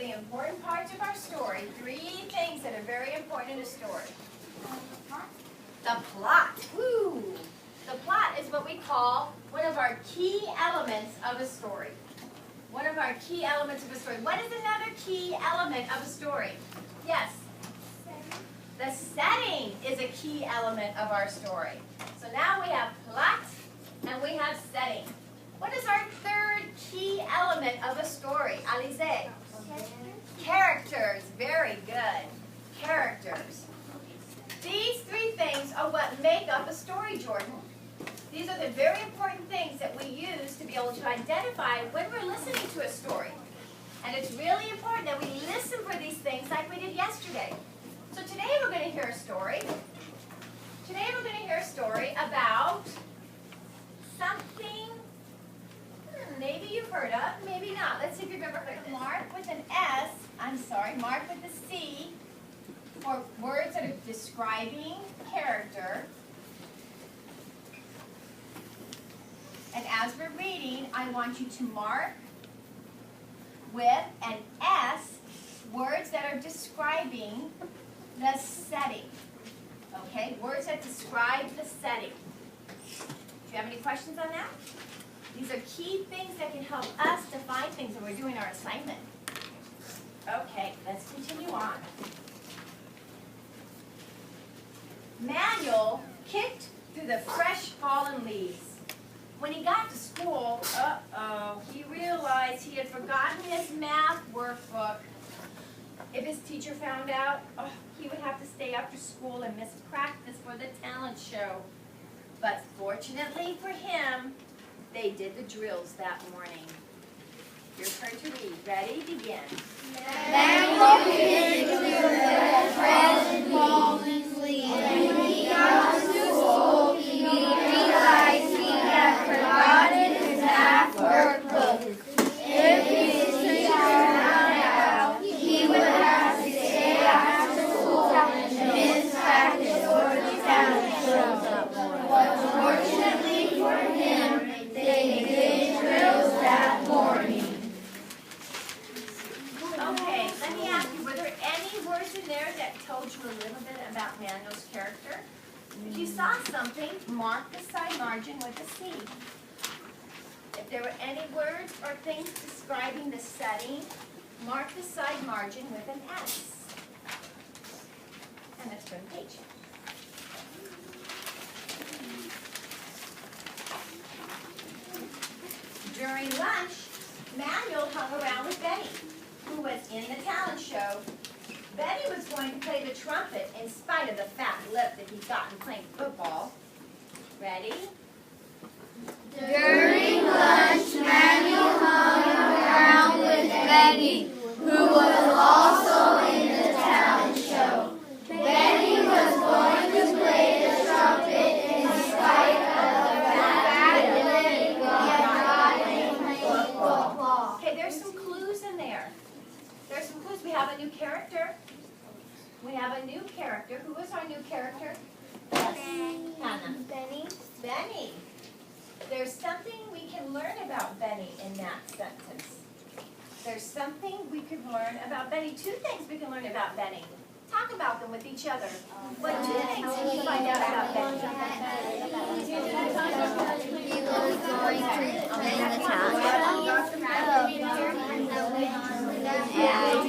three important parts of our story, three things that are very important in a story. The plot. Woo! The plot is what we call one of our key elements of a story. One of our key elements of a story. What is another key element of a story? Yes? The setting is a key element of our story. So now we have plot and we have setting. What is our third key element of a story? Alize? Characters. Very good. Characters. These three things are what make up a story, Jordan. These are the very important things that we use to be able to identify when we're listening to a story. And it's really important that we listen for these things like we did yesterday. So today we're going to hear a story. Today we're going to hear a story about something maybe you've heard of, maybe not. Let's see if you've ever heard of it. Mark with an S, mark with a C, for words that are describing character. And as we're reading, I want you to mark with an S words that are describing the setting. Okay, words that describe the setting. Do you have any questions on that? These are key things that can help us define things when we're doing our assignment. Okay, let's continue on. Manuel kicked through the fresh fallen leaves. When he got to school, he realized he had forgotten his math workbook. If his teacher found out, he would have to stay after school and miss practice for the talent show. But fortunately for him, they did the drills that morning. Your turn to read. Ready? Begin. Manuel kicked through the fresh fallen leaves. When he got to school, he realized he had forgotten his math workbook. If his teacher found out, he would have to stay after school and miss practice for the talent show. But fortunately for him, they did drills that morning. Okay, let me ask you, were there any words in there that told you a little bit about Manuel's character? If you saw something, mark the side margin with a C. If there were any words or things describing the setting, mark the side margin with an S. And let's turn the page. During lunch, Manuel hung around with Benny, who was in the talent show. Benny was going to play the trumpet in spite of the fat lip that he'd gotten playing football. Ready? During lunch, Manuel hung around with Benny, who was also in the talent show. Benny was going to play the trumpet in spite of the fat lip he had gotten playing football. Okay, there's some clues in there. There's some clues. We have a new character. We have a new character. Who is our new character? Hannah. Benny. Benny. There's something we can learn about Benny in that sentence. There's something we can learn about Benny. Two things we can learn about Benny. Talk about them with each other. What two things can you find out about Benny? He was going to play the talent and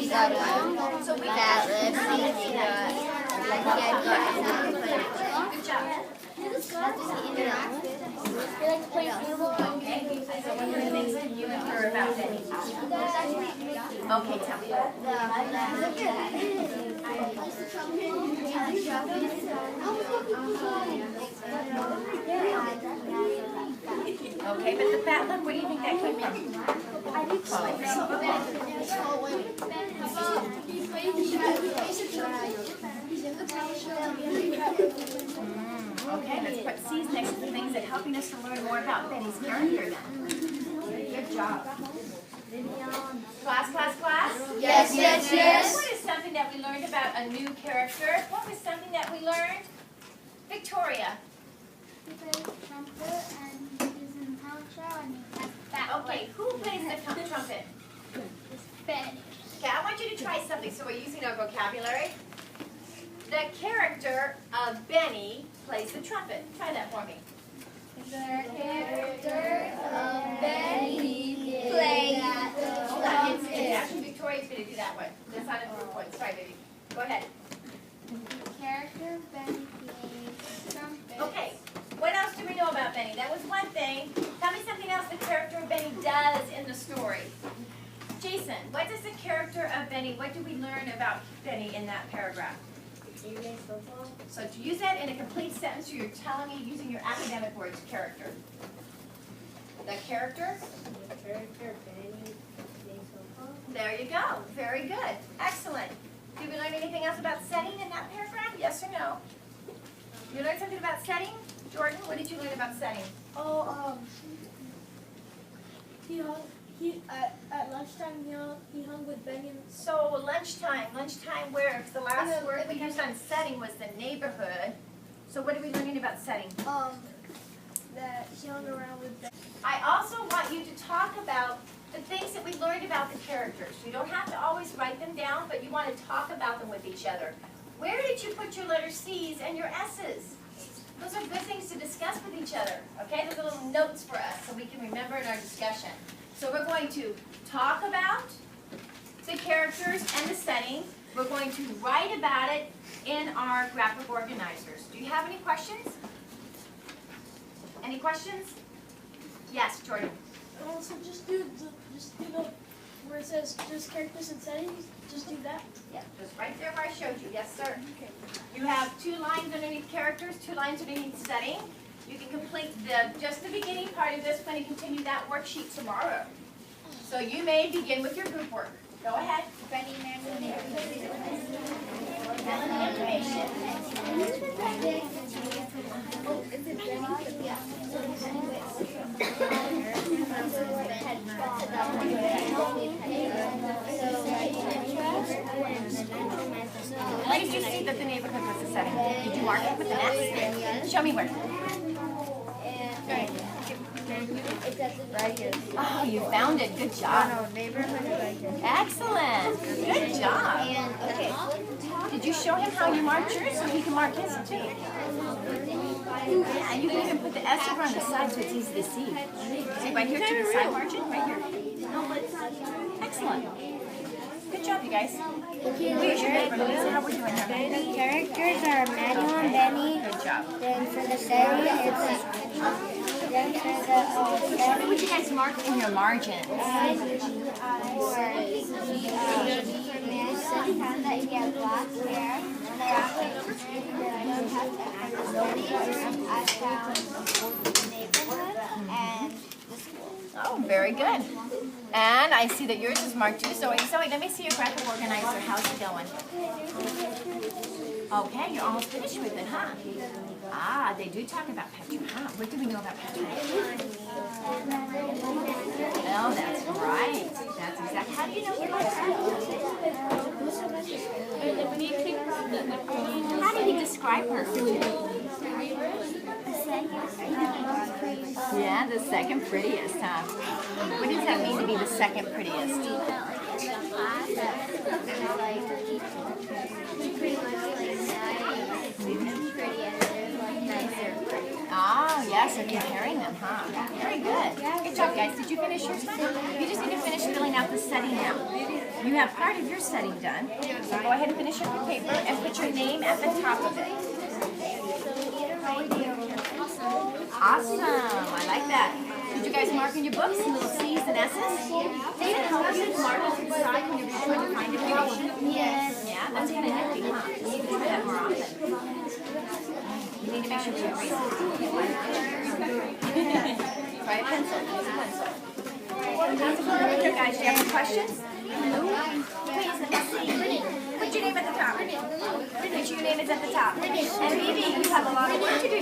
he got a So we fat lip. Good job. Okay, so what are the things that you and her about Benny? Okay, tell me. Okay, but the fat lip, where do you think that came from? Okay, let's put C's next to the things that are helping us to learn more about Benny's character then. Good job. Class, class, class? Yes, yes, yes. What is something that we learned about a new character? What was something that we learned? Victoria. He plays trumpet and he's in the talent show and he has fat Okay, who plays the trumpet? Benny. Okay, I want try something so we're using our vocabulary. The character of Benny plays the trumpet. Try that for me. The character of Benny plays the trumpet. It's actually Victoria's going to do that one. That's not a group one. Sorry, baby. Go ahead. The character of Benny plays trumpet. Okay. What else do we know about Benny? That was one thing. Tell me something else the character of Benny does in the story. Jason, what does the character of Benny, what do we learn about Benny in that paragraph? So to use that in a complete sentence, you're telling me using your academic words, character. The character? The character of Benny plays football. There you go. Very good. Excellent. Did we learn anything else about setting in that paragraph? Yes or no? You learned something about setting? Jordan, what did you learn about setting? Oh, at lunchtime he hung with Benny. So lunchtime where? 'Cause the last word we used on setting was the neighborhood. So what are we learning about setting? That he hung around with Benny. I also want you to talk about the things that we learned about the characters. You don't have to always write them down, but you want to talk about them with each other. Where did you put your letter C's and your S's? Those are good things to discuss with each other, okay? Those are little notes for us so we can remember in our discussion. So we're going to talk about the characters and the setting. We're going to write about it in our graphic organizers. Do you have any questions? Any questions? Yes, Jordan. So just do the where it says just characters and settings. Just do that. Yeah, just right there where I showed you. Yes, sir. Okay. You have 2 lines underneath characters, 2 lines underneath setting. You can complete just the beginning part of this. We're going to continue that worksheet tomorrow. So you may begin with your group work. Go ahead. Benny Melanie. Melanie information. Oh, is it Benny? Yeah. Where did you see that the neighborhood was the setting? Did you mark it with an X? Show me where. Right here. Oh, you found it. Good job. Neighborhood is right here. Excellent. Good job. And, okay. Did you show him how you marked yours so he can mark his too? Yeah, you can even put the S over on the side so it's easy to see. See right here to the side margin? Right here. Excellent. Good job, you guys. Where's your neighbor, Louisa? How are we doing here? The characters are Manuel and Benny. Good job. Then for the setting, it's then for the What would you guys mark in your margins? Sometimes that you get black hair. I found the neighborhood and the school. Oh, very good. And I see that yours is marked too. Zoe, let me see your graphic organizer. How's it going? Okay, you're almost finished with it, huh? Ah, they do talk about Petra, huh? What do we know about Petra? Oh, that's right. That's exactly. How do you know How did he describe her? Yeah, the second prettiest, huh? What does that mean to be the second prettiest? Oh, yes, you're comparing them, huh? Very good. Good job, guys. Did you finish yours? You just need to finish filling out the setting now. You have part of your setting done. So go ahead and finish up your paper and put your name at the top of it. Awesome. I like that. Did you guys mark in your books little C's and S's? Did it help you to mark on the side when you're trying to find information? Yes. Yeah, that's kind of nifty, huh? You need to do that more often. You need to make sure you erase it. Try a pencil. Use a pencil. How's it going over here, guys? Do you have any questions? Please, let me see. Put your name at the top. Make sure your name is at the top. And Bibi, you have a lot of work to do, Bibi.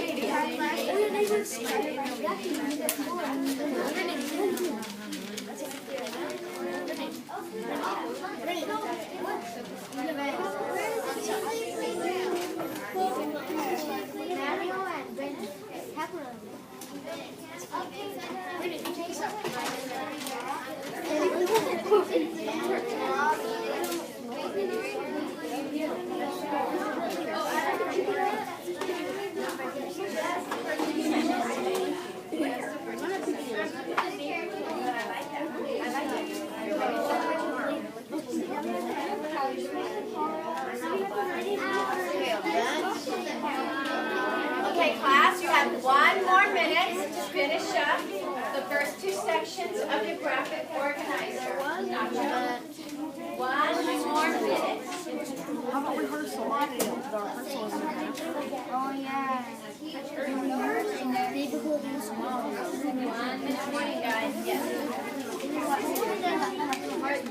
have 1 more minute to finish up the first 2 sections of your graphic organizer. Nacho. 1 more minute. How about we rehearse a lot of it? The rehearsal is Oh, yeah. Neighborhood is small. 1 minute, guys. Yes.